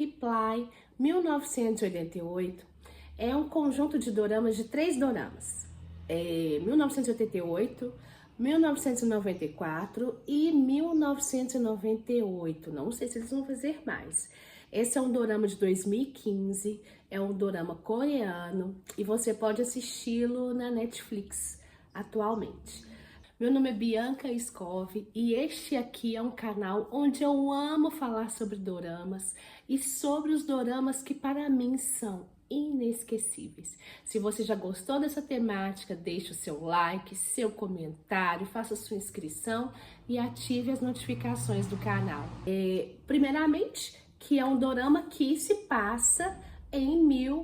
Reply 1988 é um conjunto de doramas, de 3 doramas. 1988, 1994 e 1998. Não sei se eles vão fazer mais. Esse é um dorama de 2015, é um dorama coreano e você pode assisti-lo na Netflix atualmente. Meu nome é Bianca Skov e este aqui é um canal onde eu amo falar sobre doramas e sobre os doramas que para mim são inesquecíveis. Se você já gostou dessa temática, deixe o seu like, seu comentário, faça sua inscrição e ative as notificações do canal. Primeiramente, que é um dorama que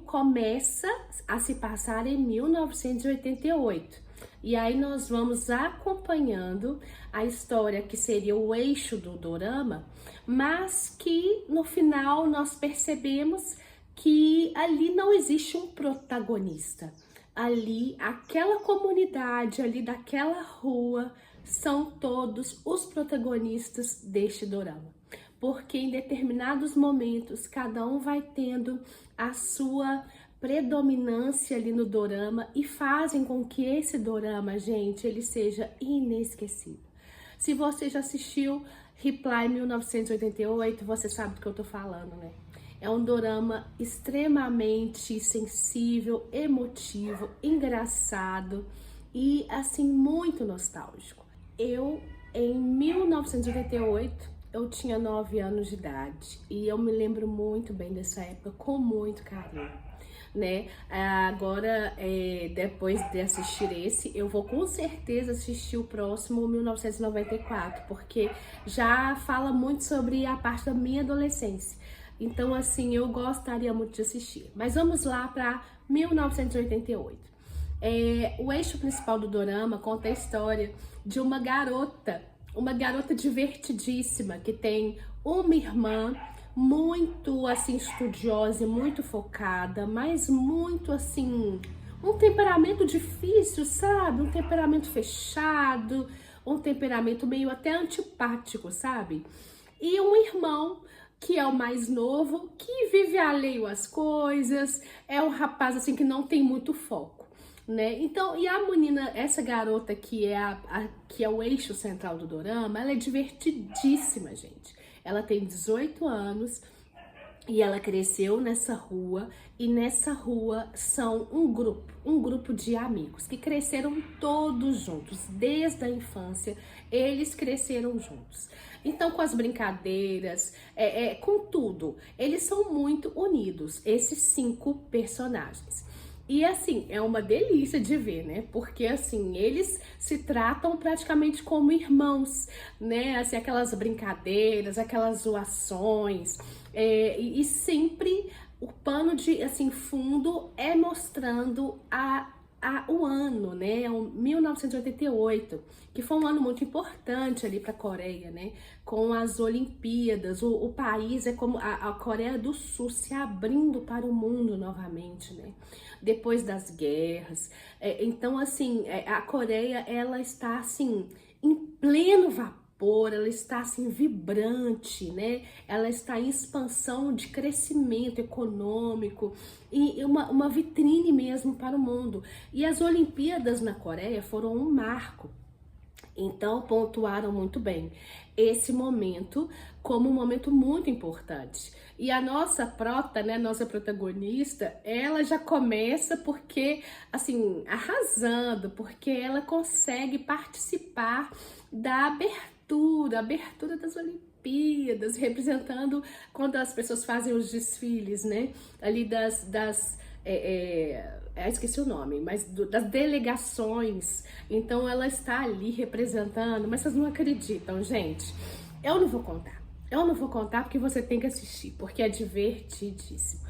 começa a se passar em 1988. E aí nós vamos acompanhando a história que seria o eixo do dorama, mas que no final nós percebemos que ali não existe um protagonista. Ali, aquela comunidade ali daquela rua são todos os protagonistas deste dorama. Porque em determinados momentos cada um vai tendo a sua predominância ali no dorama e fazem com que esse dorama, gente, ele seja inesquecível. Se você já assistiu Reply 1988, você sabe do que eu tô falando, né? É um dorama extremamente sensível, emotivo, engraçado e, assim, muito nostálgico. Em 1988, eu tinha 9 anos de idade e eu me lembro muito bem dessa época com muito carinho, né? Agora, depois de assistir esse, eu vou com certeza assistir o próximo, 1994, porque já fala muito sobre a parte da minha adolescência. Então, assim, eu gostaria muito de assistir. Mas vamos lá para 1988. O eixo principal do dorama conta a história de uma garota divertidíssima, que tem uma irmã muito, assim, estudiosa e muito focada, mas muito, assim, um temperamento difícil, sabe? Um temperamento fechado, um temperamento meio até antipático, sabe? E um irmão que é o mais novo, que vive alheio às coisas, é um rapaz, assim, que não tem muito foco, né? Então, e a menina, essa garota que é o eixo central do dorama, ela é divertidíssima, gente. Ela tem 18 anos e ela cresceu nessa rua, e nessa rua são um grupo de amigos que cresceram todos juntos, desde a infância, eles cresceram juntos. Então, com as brincadeiras, com tudo, eles são muito unidos, esses 5 personagens. E assim, é uma delícia de ver, né? Porque assim, eles se tratam praticamente como irmãos, né? Assim, aquelas brincadeiras, aquelas zoações, e sempre o pano de, assim, fundo é mostrando o ano, né? 1988, que foi um ano muito importante ali para a Coreia, né? Com as Olimpíadas, o país é como a Coreia do Sul se abrindo para o mundo novamente, né? Depois das guerras. Então, assim, a Coreia, ela está, assim, em pleno vapor, ela está, assim, vibrante, né? Ela está em expansão de crescimento econômico e uma vitrine mesmo para o mundo. E as Olimpíadas na Coreia foram um marco. Então, pontuaram muito bem esse momento como um momento muito importante. E a nossa né, nossa protagonista, ela já começa porque, assim, arrasando, porque ela consegue participar da abertura das Olimpíadas, representando quando as pessoas fazem os desfiles, né, ali esqueci o nome, mas das delegações. Então ela está ali representando, mas vocês não acreditam, gente. Eu não vou contar porque você tem que assistir, porque é divertidíssimo.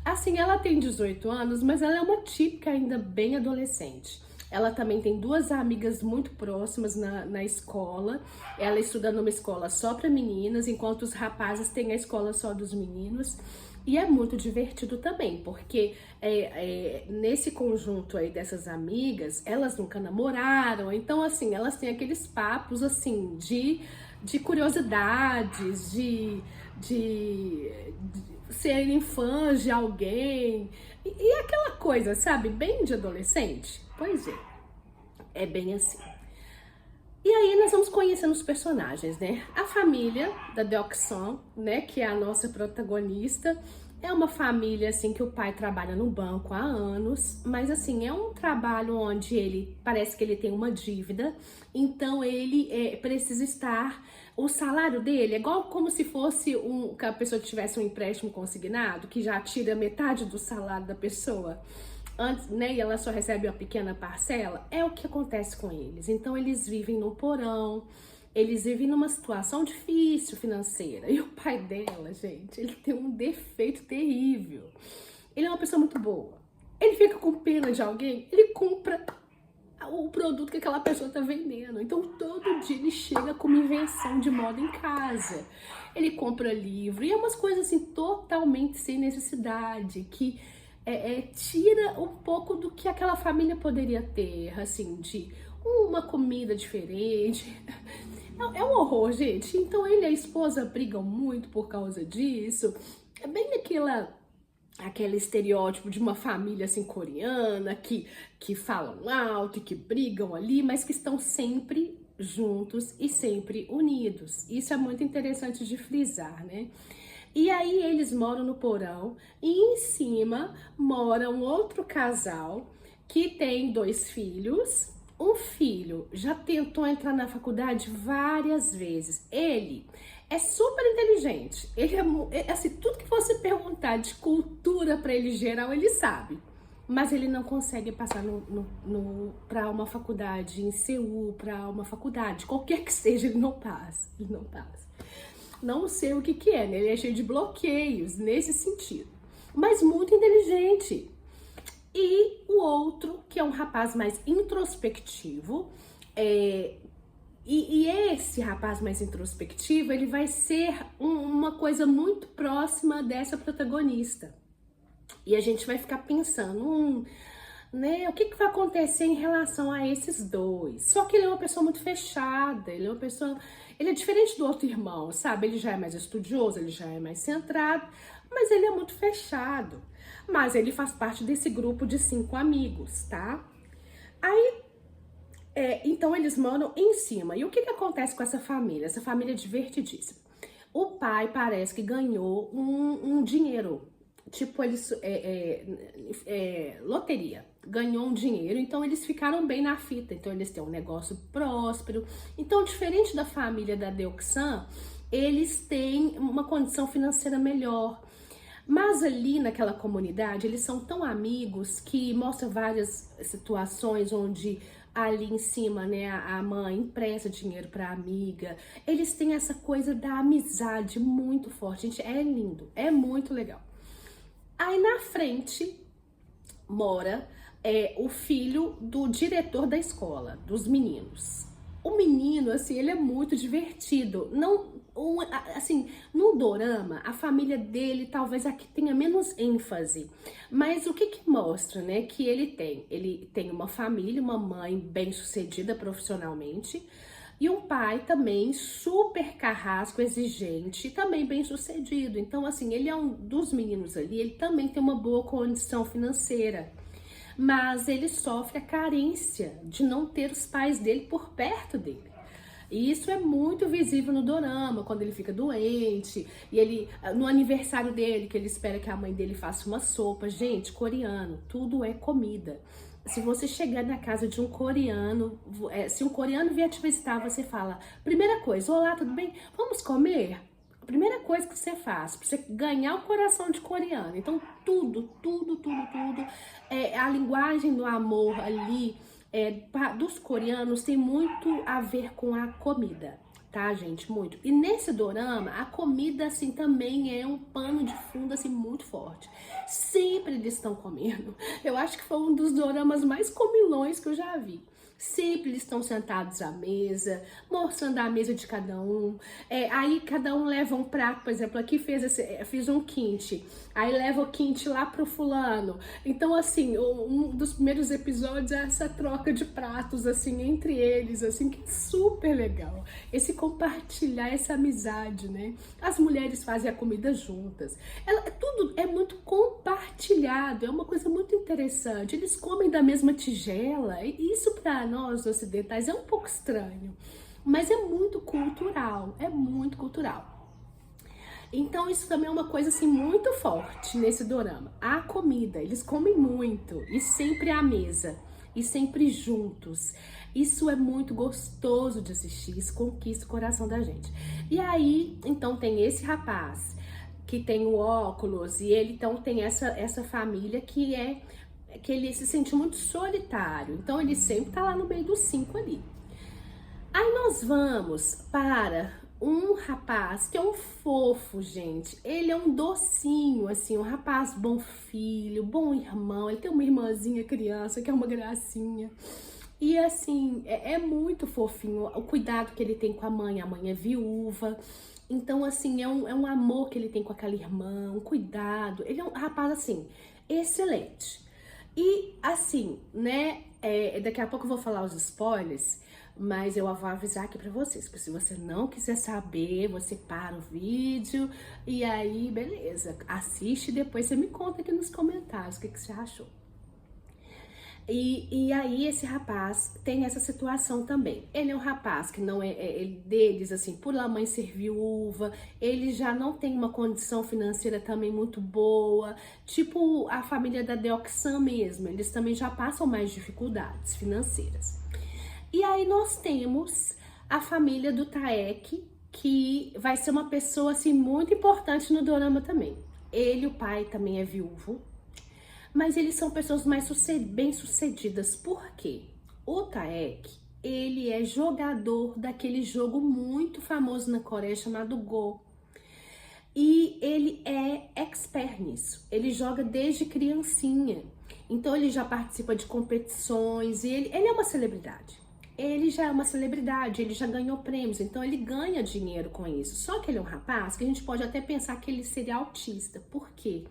Assim, ela tem 18 anos, mas ela é uma típica ainda bem adolescente. Ela também tem 2 amigas muito próximas na escola. Ela estuda numa escola só para meninas, enquanto os rapazes têm a escola só dos meninos. E é muito divertido também, porque nesse conjunto aí dessas amigas, elas nunca namoraram. Então, assim, elas têm aqueles papos, assim, de curiosidades, serem fãs de alguém. E aquela coisa, sabe, bem de adolescente. Pois é bem assim. E aí nós vamos conhecendo os personagens, né? A família da Deok-sun, né, que é a nossa protagonista, é uma família, assim, que o pai trabalha no banco há anos, mas, assim, é um trabalho onde ele, parece que ele tem uma dívida, então ele precisa estar, o salário dele é igual como se fosse que a pessoa tivesse um empréstimo consignado, que já tira metade do salário da pessoa, antes, né, e ela só recebe uma pequena parcela, é o que acontece com eles. Então eles vivem no porão, eles vivem numa situação difícil financeira. E o pai dela, gente, ele tem um defeito terrível. Ele é uma pessoa muito boa. Ele fica com pena de alguém, ele compra o produto que aquela pessoa tá vendendo. Então todo dia ele chega com uma invenção de moda em casa. Ele compra livro e é umas coisas assim totalmente sem necessidade, que tira um pouco do que aquela família poderia ter, assim, de uma comida diferente. É um horror, gente. Então ele e a esposa brigam muito por causa disso. É bem aquele estereótipo de uma família assim coreana que falam alto e que brigam ali, mas que estão sempre juntos e sempre unidos. Isso é muito interessante de frisar, né? E aí eles moram no porão e em cima mora um outro casal que tem 2 filhos. Um filho já tentou entrar na faculdade várias vezes. Ele é super inteligente. Ele assim, tudo que você perguntar de cultura para ele geral, ele sabe. Mas ele não consegue passar para uma faculdade em Seul, para uma faculdade, qualquer que seja, ele não passa. Ele não passa. Não sei o que é, né? Ele é cheio de bloqueios nesse sentido, mas muito inteligente. E o outro, que é um rapaz mais introspectivo, e esse rapaz mais introspectivo, ele vai ser uma coisa muito próxima dessa protagonista. E a gente vai ficar pensando, né, o que vai acontecer em relação a esses dois? Só que ele é uma pessoa muito fechada, ele é diferente do outro irmão, sabe? Ele já é mais estudioso, ele já é mais centrado, mas ele é muito fechado. Mas ele faz parte desse grupo de 5 amigos, tá? Aí, então eles moram em cima. E o que acontece com essa família? Essa família é divertidíssima. O pai parece que ganhou um dinheiro, tipo loteria, ganhou um dinheiro, então eles ficaram bem na fita, então eles têm um negócio próspero. Então, diferente da família da Deok-sun, eles têm uma condição financeira melhor. Mas ali naquela comunidade, eles são tão amigos que mostra várias situações onde ali em cima, né, a mãe empresta dinheiro pra amiga. Eles têm essa coisa da amizade muito forte, gente, é lindo, é muito legal. Aí na frente mora o filho do diretor da escola, dos meninos. O menino, assim, ele é muito divertido. Assim, no dorama, a família dele talvez aqui tenha menos ênfase. Mas o que mostra, né, que ele tem uma família, uma mãe bem-sucedida profissionalmente, e um pai também super carrasco, exigente, também bem-sucedido. Então, assim, ele é um dos meninos ali, ele também tem uma boa condição financeira. Mas ele sofre a carência de não ter os pais dele por perto dele. E isso é muito visível no dorama, quando ele fica doente, e ele, no aniversário dele, que ele espera que a mãe dele faça uma sopa. Gente, coreano, tudo é comida. Se você chegar na casa de um coreano, se um coreano vier te visitar, você fala, primeira coisa, olá, tudo bem? Vamos comer? A primeira coisa que você faz, pra você ganhar o coração de coreano. Então, tudo, a linguagem do amor ali, dos coreanos tem muito a ver com a comida, tá, gente? Muito. E nesse dorama, a comida, assim, também é um pano de fundo, assim, muito forte. Sempre eles estão comendo. Eu acho que foi um dos doramas mais comilões que eu já vi. Sempre eles estão sentados à mesa, mostrando a mesa de cada um. Aí cada um leva um prato, por exemplo, aqui fiz um quinte, aí leva o quinte lá pro fulano. Então, assim, um dos primeiros episódios é essa troca de pratos, assim, entre eles, assim, que é super legal. Esse compartilhar, essa amizade, né? As mulheres fazem a comida juntas. Tudo é muito compartilhado, é uma coisa muito interessante. Eles comem da mesma tigela, e isso para nós ocidentais é um pouco estranho, mas é muito cultural, é muito cultural. Então isso também é uma coisa assim muito forte nesse dorama. A comida, eles comem muito e sempre à mesa e sempre juntos. Isso é muito gostoso de assistir, isso conquista o coração da gente. E aí, então tem esse rapaz que tem o óculos e ele então tem essa família que ele se sente muito solitário. Então ele sempre tá lá no meio dos 5 ali. Aí nós vamos para um rapaz que é um fofo, gente. Ele é um docinho, assim, um rapaz bom filho, bom irmão. Ele tem uma irmãzinha criança que é uma gracinha. E assim, é muito fofinho o cuidado que ele tem com a mãe é viúva. Então, assim, é um amor que ele tem com aquela irmã, um cuidado. Ele é um rapaz, assim, excelente. E, assim, né, daqui a pouco eu vou falar os spoilers, mas eu vou avisar aqui pra vocês, porque se você não quiser saber, você para o vídeo e aí, beleza, assiste e depois você me conta aqui nos comentários o que você achou. E aí esse rapaz tem essa situação também. Ele é um rapaz que não deles, assim, por a mãe ser viúva, ele já não tem uma condição financeira também muito boa, tipo a família da Deok-san mesmo, eles também já passam mais dificuldades financeiras. E aí nós temos a família do Taek, que vai ser uma pessoa, assim, muito importante no dorama também. Ele, o pai, também é viúvo. Mas eles são pessoas mais bem-sucedidas. Por quê? O Taek, ele é jogador daquele jogo muito famoso na Coreia chamado Go. E ele é expert nisso. Ele joga desde criancinha. Então ele já participa de competições e ele é uma celebridade. Ele já é uma celebridade, ele já ganhou prêmios, então ele ganha dinheiro com isso. Só que ele é um rapaz que a gente pode até pensar que ele seria autista. Por quê?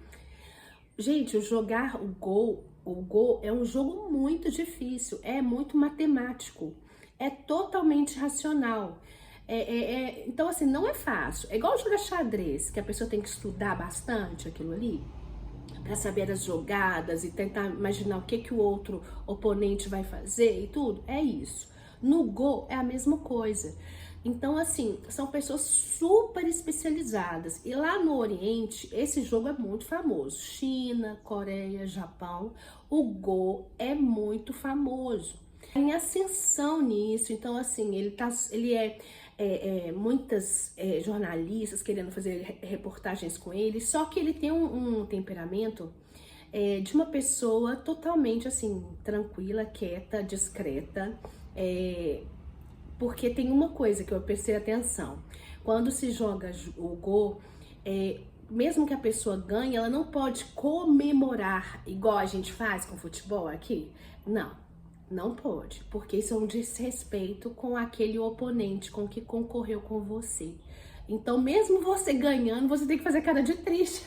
Gente, jogar o Go é um jogo muito difícil, é muito matemático, é totalmente racional. Então, assim, não é fácil. É igual jogar xadrez, que a pessoa tem que estudar bastante aquilo ali, para saber as jogadas e tentar imaginar o que o outro oponente vai fazer e tudo. É isso. No Go é a mesma coisa. Então, assim, são pessoas super especializadas. E lá no Oriente, esse jogo é muito famoso. China, Coreia, Japão. O Go é muito famoso. Tem ascensão nisso. Então, assim, muitas jornalistas querendo fazer reportagens com ele. Só que ele tem um temperamento de uma pessoa totalmente, assim, tranquila, quieta, discreta. Porque tem uma coisa que eu prestei atenção. Quando se joga o Go, mesmo que a pessoa ganhe, ela não pode comemorar igual a gente faz com futebol aqui. Não pode. Porque isso é um desrespeito com aquele oponente com que concorreu com você. Então, mesmo você ganhando, você tem que fazer cara de triste.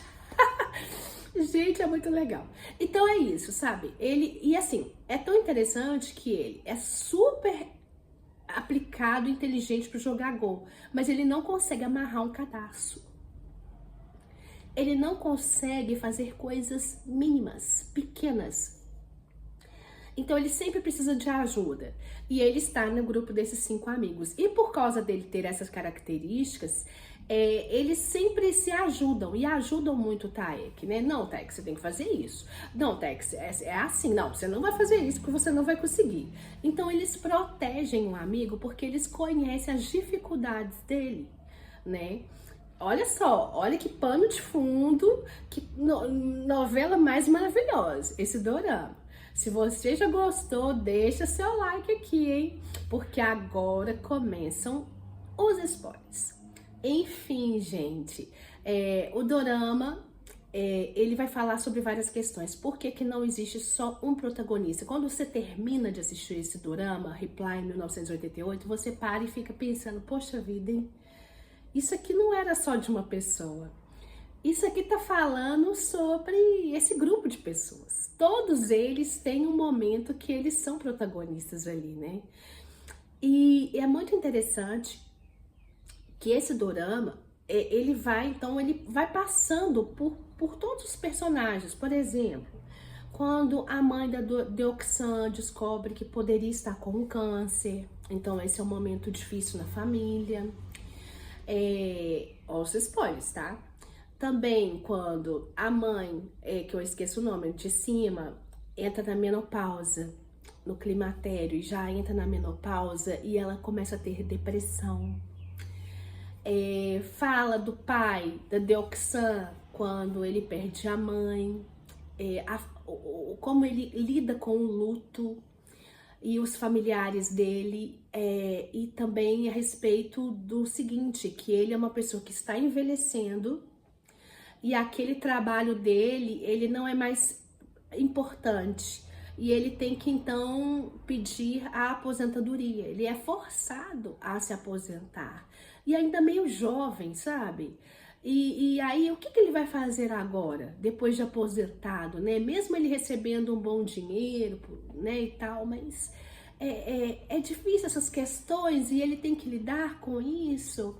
Gente, é muito legal. Então é isso, sabe? E assim, é tão interessante que ele é super aplicado, inteligente para jogar Go, mas ele não consegue amarrar um cadastro. Ele não consegue fazer coisas mínimas, pequenas. Então ele sempre precisa de ajuda. E ele está no grupo desses 5 amigos. E por causa dele ter essas características, eles sempre se ajudam e ajudam muito o Taek, né? Não, Taek, você tem que fazer isso. Não, Taek, é assim. Não, você não vai fazer isso porque você não vai conseguir. Então, eles protegem o amigo porque eles conhecem as dificuldades dele, né? Olha só, olha que pano de fundo, que novela mais maravilhosa, esse dorama. Se você já gostou, deixa seu like aqui, hein? Porque agora começam os spoilers. Enfim, gente, o dorama ele vai falar sobre várias questões. Por que que não existe só um protagonista? Quando você termina de assistir esse dorama, Reply 1988, você para e fica pensando, poxa vida, hein? Isso aqui não era só de uma pessoa. Isso aqui tá falando sobre esse grupo de pessoas. Todos eles têm um momento que eles são protagonistas ali, né? E é muito interessante que esse dorama, ele vai passando por todos os personagens. Por exemplo, quando a mãe da Deok-san descobre que poderia estar com um câncer, então esse é um momento difícil na família. Olha os spoilers, tá? Também quando a mãe, que eu esqueço o nome, de cima, entra na menopausa, no climatério, e já entra na menopausa e ela começa a ter depressão. Fala do pai, da Deok-san, quando ele perde a mãe, como ele lida com o luto e os familiares dele, e também a respeito do seguinte, que ele é uma pessoa que está envelhecendo e aquele trabalho dele, ele não é mais importante. E ele tem que, então, pedir a aposentadoria. Ele é forçado a se aposentar. E ainda meio jovem, sabe? E aí, o que ele vai fazer agora, depois de aposentado, né? Mesmo ele recebendo um bom dinheiro, né, e tal, mas é difícil essas questões e ele tem que lidar com isso,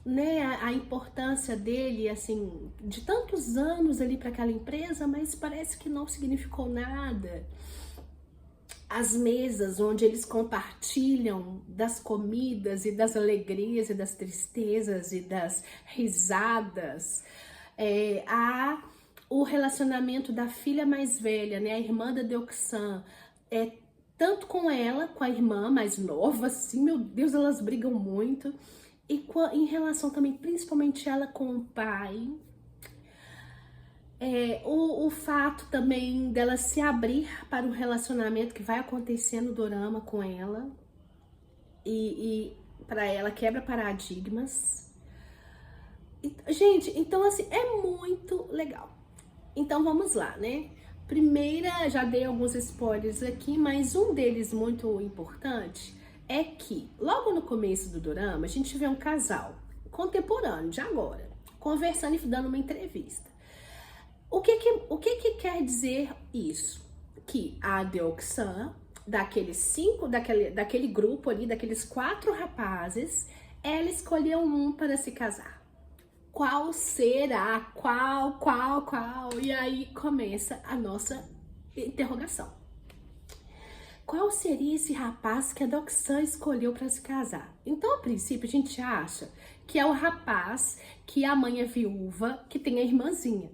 né? A importância dele, assim, de tantos anos ali para aquela empresa, mas parece que não significou nada. As mesas onde eles compartilham das comidas e das alegrias e das tristezas e das risadas. O relacionamento da filha mais velha, né, a irmã da Deok-san, tanto com ela, com a irmã mais nova, assim, meu Deus, elas brigam muito. E em relação também, principalmente ela com o pai. O fato também dela se abrir para um relacionamento que vai acontecer no dorama com ela. E para ela quebra paradigmas. Gente, então assim, é muito legal. Então vamos lá, né? Primeira, já dei alguns spoilers aqui, mas um deles muito importante é que logo no começo do dorama a gente vê um casal contemporâneo de agora, conversando e dando uma entrevista. O que quer dizer isso? Que a Deok-san, daquele grupo ali, daqueles 4 rapazes, ela escolheu um para se casar. Qual será? Qual? E aí começa a nossa interrogação. Qual seria esse rapaz que a Deok-san escolheu para se casar? Então, a princípio, a gente acha que é o rapaz que a mãe é viúva, que tem a irmãzinha,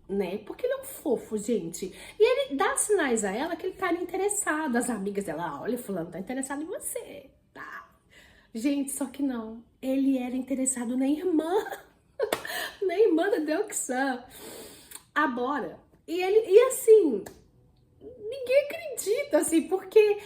né? Porque ele é um fofo, gente. E ele dá sinais a ela que ele tá interessado. As amigas dela, olha, fulano tá interessado em você, tá? Gente, só que não. Ele era interessado na irmã. Na irmã da Deok-san. Agora. E assim, ninguém acredita, assim, porque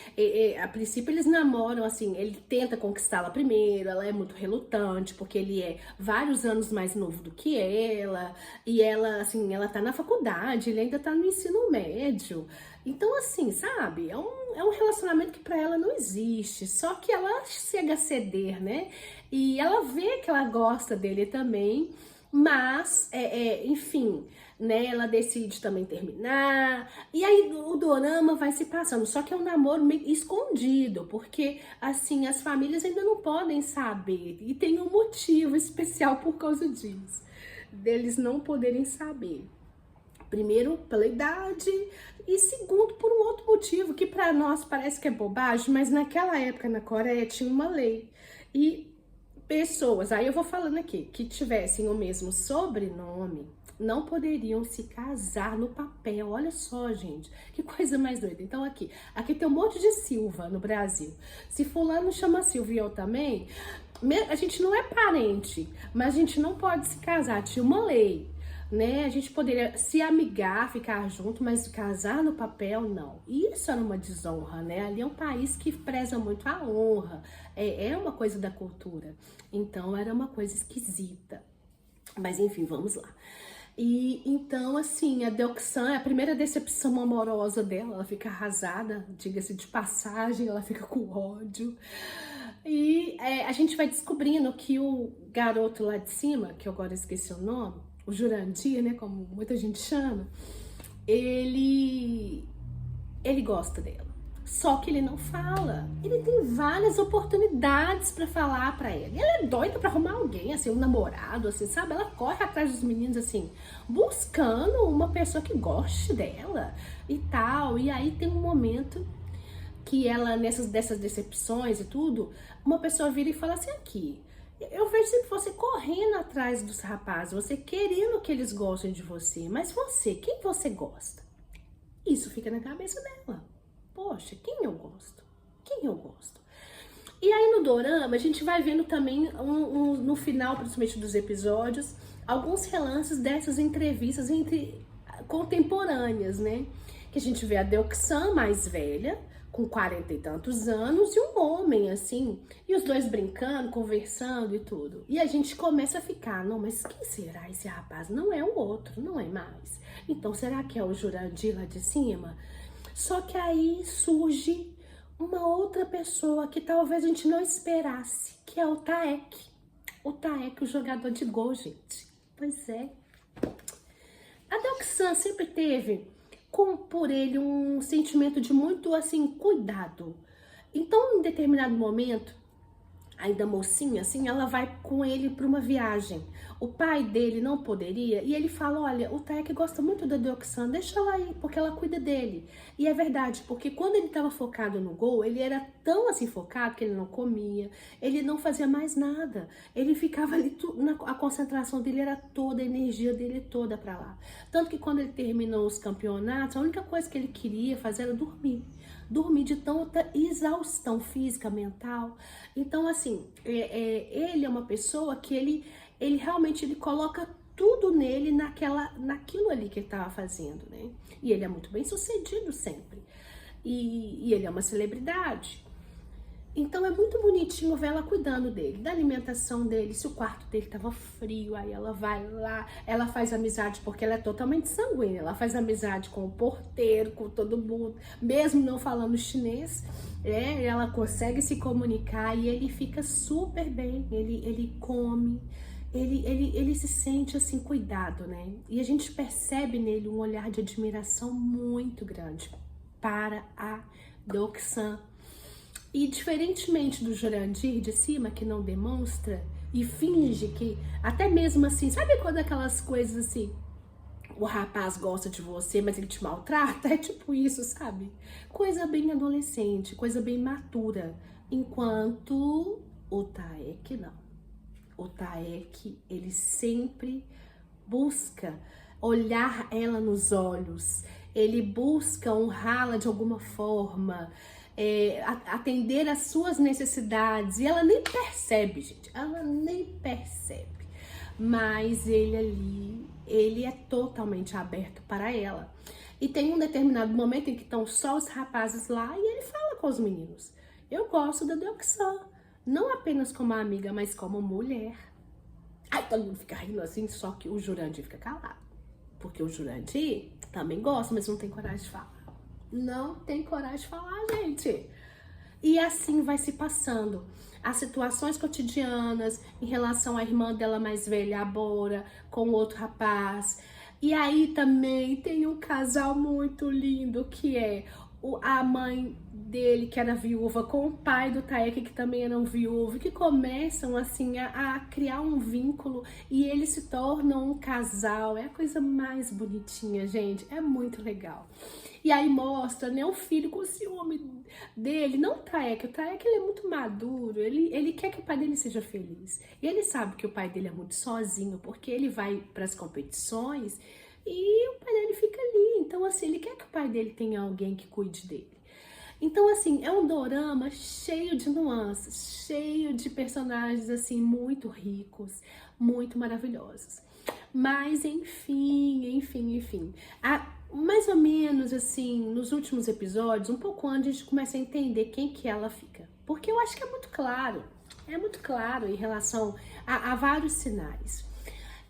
a princípio eles namoram, assim, ele tenta conquistá-la primeiro, ela é muito relutante, porque ele é vários anos mais novo do que ela, e ela, assim, ela tá na faculdade, ele ainda tá no ensino médio. Então, assim, sabe, é um relacionamento que pra ela não existe, só que ela chega a ceder, né? E ela vê que ela gosta dele também, mas, enfim, né, ela decide também terminar, e aí o dorama vai se passando, só que é um namoro meio escondido, porque, assim, as famílias ainda não podem saber, e tem um motivo especial por causa disso, deles não poderem saber. Primeiro, pela idade, e segundo, por um outro motivo, que pra nós parece que é bobagem, mas naquela época na Coreia tinha uma lei, e pessoas, aí eu vou falando aqui, que tivessem o mesmo sobrenome, não poderiam se casar no papel. Olha só, gente, que coisa mais doida. Então aqui tem um monte de Silva no Brasil. Se fulano chama Silva e eu também, a gente não é parente, mas a gente não pode se casar. Tinha uma lei, né? A gente poderia se amigar, ficar junto, mas casar no papel, não. Isso era uma desonra, né? Ali é um país que preza muito a honra. É uma coisa da cultura. Então era uma coisa esquisita. Mas enfim, vamos lá. E então, assim, a Deoxan é a primeira decepção amorosa dela, ela fica arrasada, diga-se de passagem, ela fica com ódio. E a gente vai descobrindo que o garoto lá de cima, que eu agora esqueci o nome, o Jurandir, né, como muita gente chama, ele gosta dela. Só que ele não fala. Ele tem várias oportunidades pra falar pra ele. Ela é doida pra arrumar alguém, assim, um namorado, assim, sabe? Ela corre atrás dos meninos, assim, buscando uma pessoa que goste dela e tal. E aí tem um momento que ela, dessas decepções e tudo, uma pessoa vira e fala assim, aqui, eu vejo sempre você correndo atrás dos rapazes, você querendo que eles gostem de você, mas você, quem você gosta? Isso fica na cabeça dela. Poxa, quem eu gosto? Quem eu gosto? E aí no dorama a gente vai vendo também, no final principalmente dos episódios, alguns relances dessas entrevistas entre contemporâneas, né? Que a gente vê a Deoxan mais velha, com 40 e tantos anos, e um homem, assim, e os dois brincando, conversando e tudo. E a gente começa a ficar, não, mas quem será esse rapaz? Não é o outro, não é mais. Então, será que é o Jurandir lá de cima? Só que aí surge uma outra pessoa que talvez a gente não esperasse, que é o Taek. O Taek, o jogador de gol, gente. Pois é. A Deoxan sempre teve por ele um sentimento de muito, assim, cuidado. Então, em determinado momento, ainda mocinha, assim, ela vai com ele para uma viagem. O pai dele não poderia, e ele fala, olha, o Taek gosta muito da Deoxan, deixa ela ir, porque ela cuida dele. E é verdade, porque quando ele estava focado no gol, ele era tão assim focado que ele não comia, ele não fazia mais nada. Ele ficava ali, a concentração dele era toda, a energia dele toda para lá. Tanto que quando ele terminou os campeonatos, a única coisa que ele queria fazer era dormir. Dormir de tanta exaustão física, mental. Então, assim, ele é uma pessoa que ele realmente coloca tudo nele, naquilo ali que ele estava fazendo, né? E ele é muito bem sucedido sempre. E ele é uma celebridade. Então é muito bonitinho ver ela cuidando dele, da alimentação dele, se o quarto dele tava frio, aí ela vai lá, ela faz amizade, porque ela é totalmente sanguínea, ela faz amizade com o porteiro, com todo mundo, mesmo não falando chinês, ela consegue se comunicar e ele fica super bem, ele come, ele se sente assim cuidado, né? E a gente percebe nele um olhar de admiração muito grande para a Deoxan. E diferentemente do Jurandir de cima, que não demonstra e finge que, até mesmo assim, sabe quando aquelas coisas assim, o rapaz gosta de você, mas ele te maltrata? É tipo isso, sabe? Coisa bem adolescente, coisa bem matura. Enquanto o Taek não. O Taek, ele sempre busca olhar ela nos olhos, ele busca honrá-la de alguma forma, atender às suas necessidades, e ela nem percebe, gente, ela nem percebe, mas ele é totalmente aberto para ela. E tem um determinado momento em que estão só os rapazes lá e ele fala com os meninos, eu gosto da Deoxan, não apenas como amiga, mas como mulher. Aí todo mundo fica rindo assim, só que o Jurandir fica calado, porque o Jurandir também gosta, mas não tem coragem de falar. Não tem coragem de falar, gente. E assim vai se passando. As situações cotidianas em relação à irmã dela mais velha, a Bora, com outro rapaz. E aí também tem um casal muito lindo que é a mãe dele, que era viúva, com o pai do Taek, que também era um viúvo, que começam assim a criar um vínculo e eles se tornam um casal. É a coisa mais bonitinha, gente, é muito legal. E aí mostra, né, o filho com ciúme dele, não o Taek ele é muito maduro, ele quer que o pai dele seja feliz. E ele sabe que o pai dele é muito sozinho, porque ele vai para as competições e o pai dele fica ali. Então, assim, ele quer que o pai dele tenha alguém que cuide dele. Então, assim, é um dorama cheio de nuances, cheio de personagens, assim, muito ricos, muito maravilhosos. Mas, enfim. Mais ou menos, assim, nos últimos episódios, um pouco antes, a gente começa a entender quem que ela fica. Porque eu acho que é muito claro em relação a vários sinais.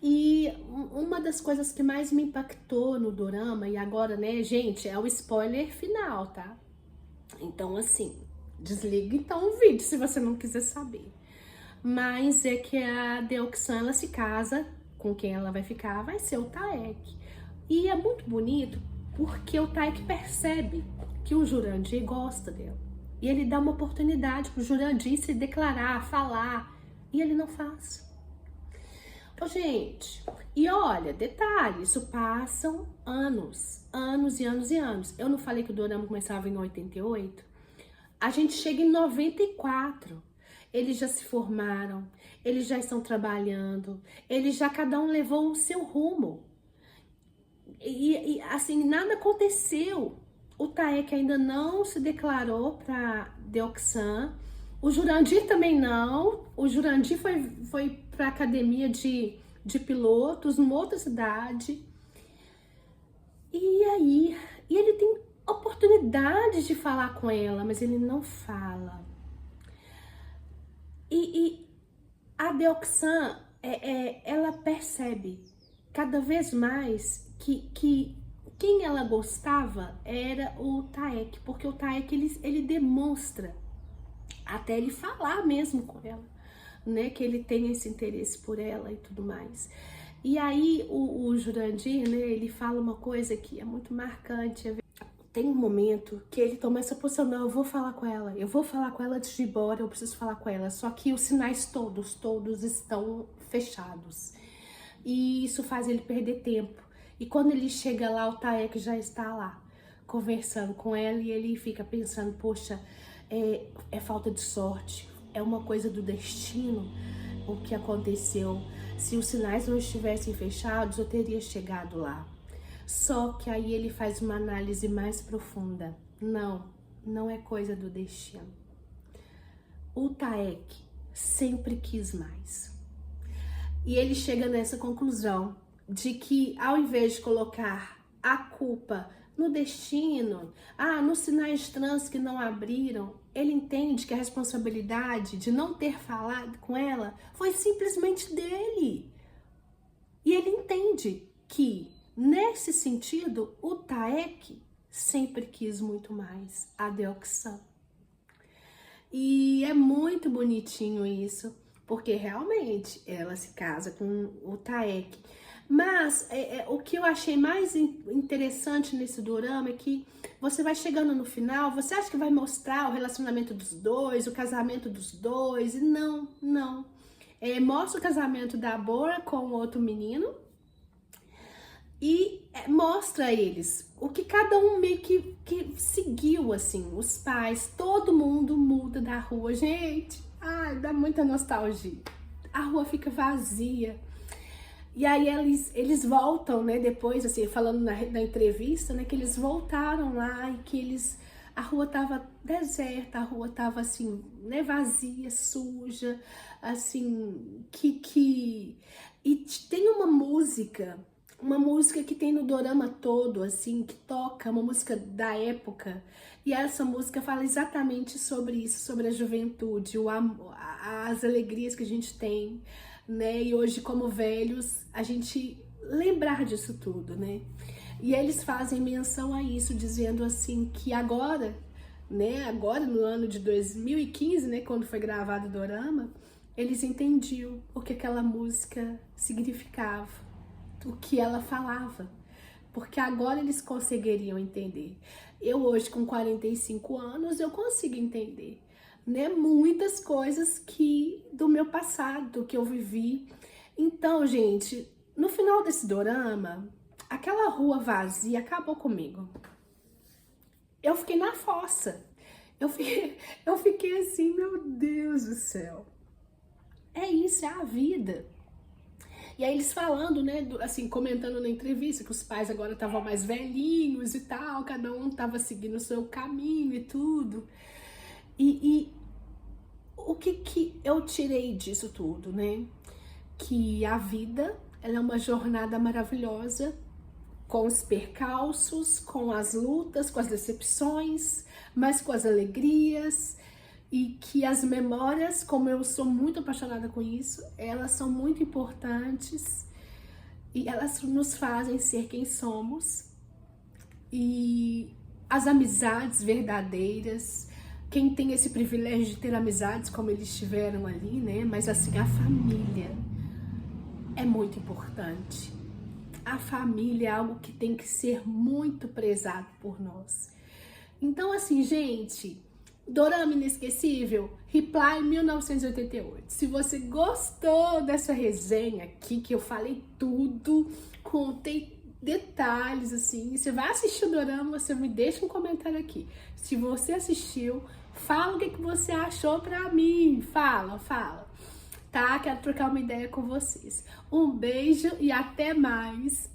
E uma das coisas que mais me impactou no dorama, e agora, né, gente, é o spoiler final, tá? Então, assim, desliga então o vídeo se você não quiser saber. Mas é que a Deoxan, ela se casa, com quem ela vai ficar vai ser o Taek. E é muito bonito porque o Taek percebe que o Jurandir gosta dela. E ele dá uma oportunidade pro Jurandir se declarar, falar, e ele não faz. Ô, gente, e olha, detalhe, isso passam anos, anos e anos e anos. Eu não falei que o dorama começava em 88? A gente chega em 94. Eles já se formaram, eles já estão trabalhando, eles já cada um levou o seu rumo. E assim, nada aconteceu. O Taek ainda não se declarou para Deoxan. O Jurandir também não. O Jurandir foi para a academia de pilotos numa outra cidade. E aí, ele tem oportunidade de falar com ela, mas ele não fala. E a Deoxan, ela percebe cada vez mais que quem ela gostava era o Taek, porque o Taek ele demonstra, até ele falar mesmo com ela, né, que ele tem esse interesse por ela e tudo mais. E aí o Jurandir, né, ele fala uma coisa que é muito marcante. Tem um momento que ele toma essa posição, não, eu vou falar com ela antes de ir embora, eu preciso falar com ela. Só que os sinais todos estão fechados. E isso faz ele perder tempo. E quando ele chega lá, o Taek já está lá, conversando com ela, e ele fica pensando, poxa, é falta de sorte, é uma coisa do destino o que aconteceu. Se os sinais não estivessem fechados, eu teria chegado lá. Só que aí ele faz uma análise mais profunda. Não é coisa do destino. O Taek sempre quis mais. E ele chega nessa conclusão de que, ao invés de colocar a culpa no destino, nos sinais trans que não abriram, ele entende que a responsabilidade de não ter falado com ela foi simplesmente dele. E ele entende que, nesse sentido, o Taek sempre quis muito mais a Deoxan. E é muito bonitinho isso, porque realmente ela se casa com o Taek. Mas o que eu achei mais interessante nesse dorama é que você vai chegando no final, você acha que vai mostrar o relacionamento dos dois, o casamento dos dois, e não. Mostra o casamento da Bora com o outro menino, e mostra eles, o que cada um meio que seguiu, assim, os pais, todo mundo muda da rua, gente, dá muita nostalgia, a rua fica vazia, e aí eles voltam, né, depois, assim, falando na entrevista, né, que eles voltaram lá e que a rua tava deserta, a rua tava, assim, né, vazia, suja, assim, e tem uma música que tem no dorama todo, assim, que toca, uma música da época, e essa música fala exatamente sobre isso, sobre a juventude, o amor, as alegrias que a gente tem, né, e hoje como velhos, a gente lembrar disso tudo, né, e eles fazem menção a isso, dizendo assim, que agora, né, agora no ano de 2015, né, quando foi gravado o dorama, eles entendiam o que aquela música significava, o que ela falava, porque agora eles conseguiriam entender. Eu hoje com 45 anos, eu consigo entender, né, muitas coisas do meu passado, que eu vivi. Então, gente, no final desse dorama, aquela rua vazia acabou comigo. Eu fiquei na fossa. Eu fiquei assim, meu Deus do céu. É isso, é a vida. E aí eles falando, né, assim, comentando na entrevista que os pais agora estavam mais velhinhos e tal, cada um estava seguindo o seu caminho e tudo. E o que eu tirei disso tudo, né? Que a vida, ela é uma jornada maravilhosa, com os percalços, com as lutas, com as decepções, mas com as alegrias, e que as memórias, como eu sou muito apaixonada com isso, elas são muito importantes, e elas nos fazem ser quem somos. E as amizades verdadeiras, quem tem esse privilégio de ter amizades como eles tiveram ali, né? Mas assim, a família é muito importante. A família é algo que tem que ser muito prezado por nós. Então, assim, gente, dorama inesquecível, Reply 1988. Se você gostou dessa resenha aqui, que eu falei tudo, contei detalhes, assim, você vai assistir o dorama, você me deixa um comentário aqui. Se você assistiu, fala o que você achou pra mim. Fala. Tá? Quero trocar uma ideia com vocês. Um beijo e até mais.